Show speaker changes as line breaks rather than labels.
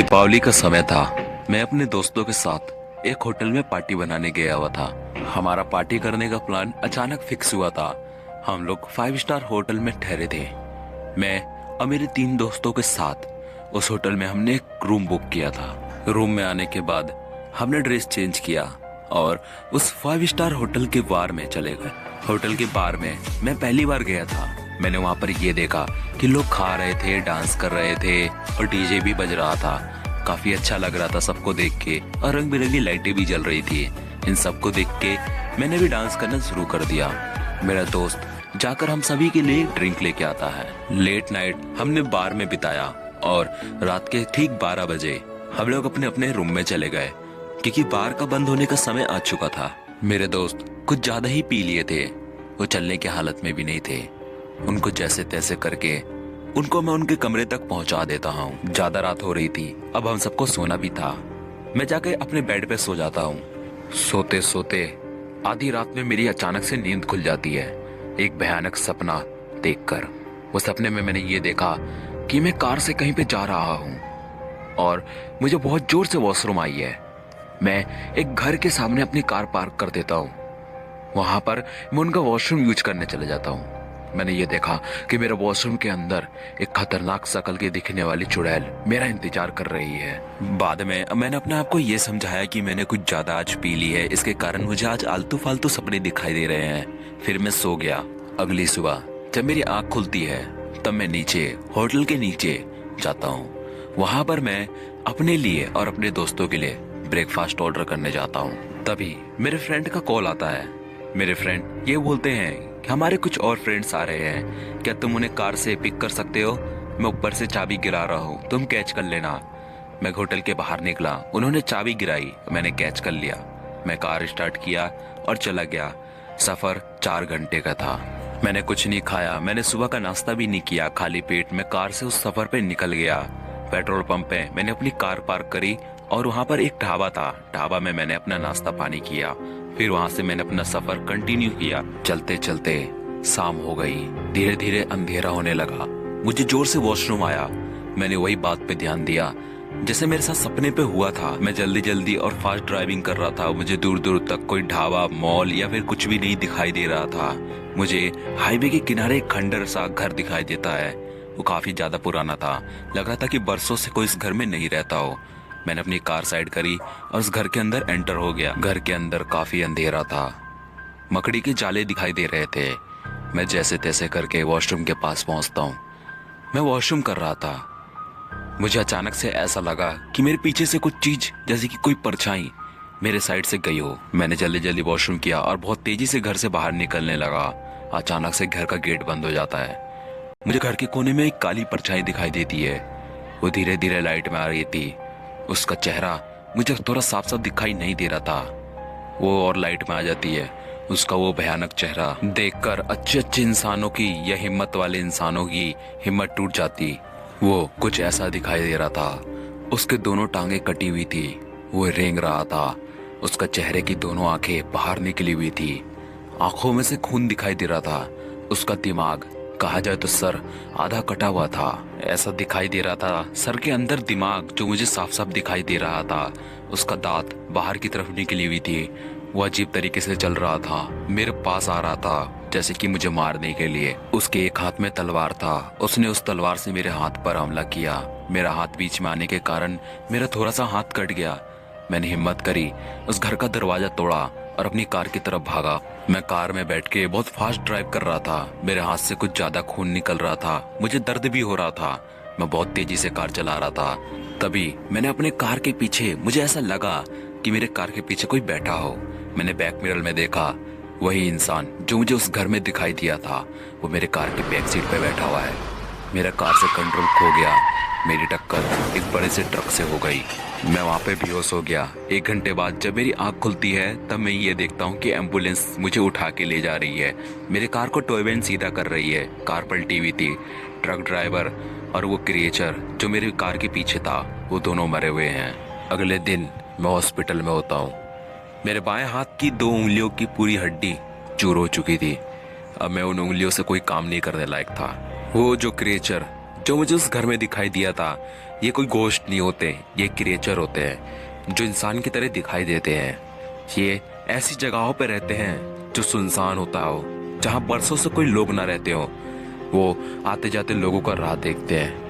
दीपावली का समय था। मैं अपने दोस्तों के साथ एक होटल में पार्टी बनाने गया हुआ था। हमारा पार्टी करने का प्लान अचानक फिक्स हुआ था। हम लोग 5 स्टार होटल में ठहरे थे। मैं और मेरे 3 दोस्तों के साथ उस होटल में हमने एक रूम बुक किया था। रूम में आने के बाद हमने ड्रेस चेंज किया और उस 5 स्टार होटल के बार में चले गए। होटल के बार में मैं पहली बार गया था। मैंने वहां पर ये देखा कि लोग खा रहे थे, डांस कर रहे थे और डीजे भी बज रहा था। काफी अच्छा लग रहा था सबको देख के और रंग बिरंगी लाइटें भी जल रही थी। इन सबको देख के मैंने भी डांस करना शुरू कर दिया। मेरा दोस्त जाकर हम सभी के लिए ड्रिंक लेके आता है। लेट नाइट हमने बार में बिताया और रात के ठीक 12 बजे हम लोग अपने अपने रूम में चले गए क्योंकि बार का बंद होने का समय आ चुका था। मेरे दोस्त कुछ ज्यादा ही पी लिए थे। वो चलने की हालत में भी नहीं थे। उनको जैसे तैसे करके उनको मैं उनके कमरे तक पहुंचा देता हूँ। ज्यादा रात हो रही थी, अब हम सबको सोना भी था। मैं जाके अपने बेड पे सो जाता हूँ। सोते सोते आधी रात में मेरी अचानक से नींद खुल जाती है एक भयानक सपना देखकर। वो सपने में मैंने ये देखा कि मैं कार से कहीं पे जा रहा हूँ और मुझे बहुत जोर से वॉशरूम आई है। मैं एक घर के सामने अपनी कार पार्क कर देता हूँ। वहां पर मैं उनका वॉशरूम यूज करने चले जाता हूँ। मैंने ये देखा कि मेरे वॉशरूम के अंदर एक खतरनाक शकल की दिखने वाली चुड़ैल मेरा इंतजार कर रही है। बाद में मैंने अपने आप को ये समझाया कि मैंने कुछ ज्यादा आज पी ली है, इसके कारण मुझे आज आलतू फालतू सपने दिखाई दे रहे हैं। फिर मैं सो गया। अगली सुबह जब मेरी आंख खुलती है तब मैं नीचे होटल के नीचे जाता हूँ। वहां पर मैं अपने लिए और अपने दोस्तों के लिए ब्रेकफास्ट ऑर्डर करने जाता हूँ। तभी मेरे फ्रेंड का कॉल आता है। मेरे फ्रेंड ये बोलते हैं कि हमारे कुछ और फ्रेंड्स आ रहे हैं, क्या तुम उन्हें कार से पिक कर सकते हो? मैं ऊपर से चाबी गिरा रहा हूँ, तुम कैच कर लेना। मैं होटल के बाहर निकला, उन्होंने चाबी गिराई, मैंने कैच कर लिया। मैं कार स्टार्ट किया और चला गया। सफर 4 घंटे का था। मैंने कुछ नहीं खाया, मैंने सुबह का नाश्ता भी नहीं किया। खाली पेट मैं कार से उस सफर पे निकल गया। पेट्रोल पंप पे मैंने अपनी कार पार्क करी और वहां पर एक ढाबा था। ढाबा में मैंने अपना नाश्ता पानी किया। फिर वहां से मैंने अपना सफर कंटिन्यू किया। चलते चलते शाम हो गई। धीरे धीरे अंधेरा होने लगा। मुझे जोर से वॉशरूम आया। मैंने वही बात पे ध्यान दिया जैसे मेरे साथ सपने पे हुआ था। मैं जल्दी जल्दी और फास्ट ड्राइविंग कर रहा था। मुझे दूर दूर तक कोई ढाबा, मॉल या फिर कुछ भी नहीं दिखाई दे रहा था। मुझे हाईवे के किनारे एक खंडर सा घर दिखाई देता है। वो काफी ज्यादा पुराना था। लग रहा था कि बरसों से कोई इस घर में नहीं रहता हो। मैंने अपनी कार साइड करी और उस घर के अंदर एंटर हो गया। घर के अंदर काफी अंधेरा था। मकड़ी के जाले दिखाई दे रहे थे। मैं जैसे तैसे करके वॉशरूम के पास पहुंचता हूँ। मैं वॉशरूम कर रहा था। मुझे अचानक से ऐसा लगा कि मेरे पीछे से कुछ चीज जैसे कि कोई परछाई मेरे साइड से गई हो। मैंने जल्दी जल्दी वॉशरूम किया और बहुत तेजी से घर से बाहर निकलने लगा। अचानक से घर का गेट बंद हो जाता है। मुझे घर के कोने में एक काली परछाई दिखाई देती है। वो धीरे धीरे लाइट में आ रही थी। उसका चेहरा मुझे थोड़ा साफ साफ दिखाई नहीं दे रहा था। वो और लाइट में आ जाती है। उसका वो भयानक चेहरा देखकर अच्छे अच्छे इंसानों की या हिम्मत वाले इंसानों की हिम्मत टूट जाती। वो कुछ ऐसा दिखाई दे रहा था। उसके दोनों टांगे कटी हुई थी। वो रेंग रहा था। उसका चेहरे की दोनों आंखें बाहर निकली हुई थी। आंखों में से खून दिखाई दे रहा था। उसका दिमाग, कहा जाए तो सर, आधा कटा हुआ था। ऐसा दिखाई दे रहा था सर के अंदर दिमाग जो मुझे साफ साफ दिखाई दे रहा था। उसका दांत बाहर की तरफ निकली हुई थी। वो अजीब तरीके से चल रहा था। मेरे पास आ रहा था जैसे कि मुझे मारने के लिए। उसके एक हाथ में तलवार था। उसने उस तलवार से मेरे हाथ पर हमला किया। मेरा हाथ बीच में आने के कारण मेरा थोड़ा सा हाथ कट गया। मैंने हिम्मत करी, उस घर का दरवाजा तोड़ा और अपनी कार की तरफ भागा। मैं कार में बैठ के बहुत फास्ट ड्राइव कर रहा था। मेरे हाथ से कुछ ज्यादा खून निकल रहा था। मुझे दर्द भी हो रहा था। मैं बहुत तेजी से कार चला रहा था। तभी मैंने अपने कार के पीछे, मुझे ऐसा लगा कि मेरे कार के पीछे कोई बैठा हो। मैंने बैक मिरर में देखा, वही इंसान जो मुझे उस घर में दिखाई दिया था वो मेरे कार की बैक सीट पे बैठा हुआ है। मेरा कार से कंट्रोल खो गया। मेरी टक्कर एक बड़े से ट्रक से हो गई। मैं वहाँ पे बेहोश हो गया। 1 घंटे बाद जब मेरी आंख खुलती है तब मैं ये देखता हूँ कि एम्बुलेंस मुझे उठा के ले जा रही है। मेरे कार को टॉय वैन सीधा कर रही है। कार पलटी हुई थी। ट्रक ड्राइवर और वो क्रिएचर जो मेरी कार के पीछे था वो दोनों मरे हुए हैं। अगले दिन मैं हॉस्पिटल में होता हूँ। मेरे बाएं हाथ की 2 उंगलियों की पूरी हड्डी चूर हो चुकी थी। अब मैं उन उंगलियों से कोई काम नहीं करने लायक था। वो जो क्रिएचर जो मुझे उस घर में दिखाई दिया था, ये कोई गोश्त नहीं होते, ये क्रिएचर होते हैं जो इंसान की तरह दिखाई देते हैं। ये ऐसी जगहों पे रहते हैं जो सुनसान होता हो, जहाँ बरसों से कोई लोग ना रहते हो। वो आते जाते लोगों का राह देखते हैं